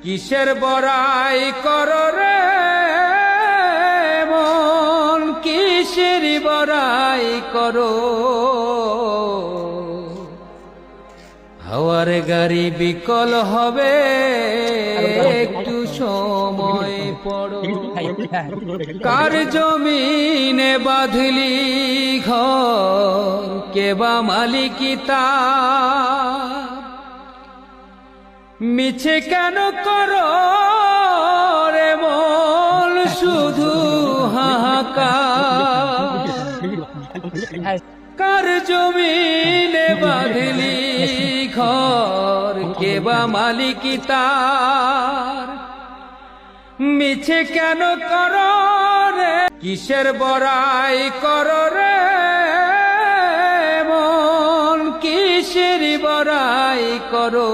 কিসের বড়াই করো রে মন, কিসের বড়াই করো। হাওয়ার গাড়ি বিকল হবে, একটু সময় পড়ো। কার জমিনে বাঁধলি ঘর, কে বা মালিকি তার। মিছে কেন করো রে মন, শুধু হাহাকার। কার জমিনে বাঁধলি ঘর, কে বা মালিকি তার। মিছে কেন করো রে, কিসের বড়াই করো রে মন, কিসের বড়াই করো।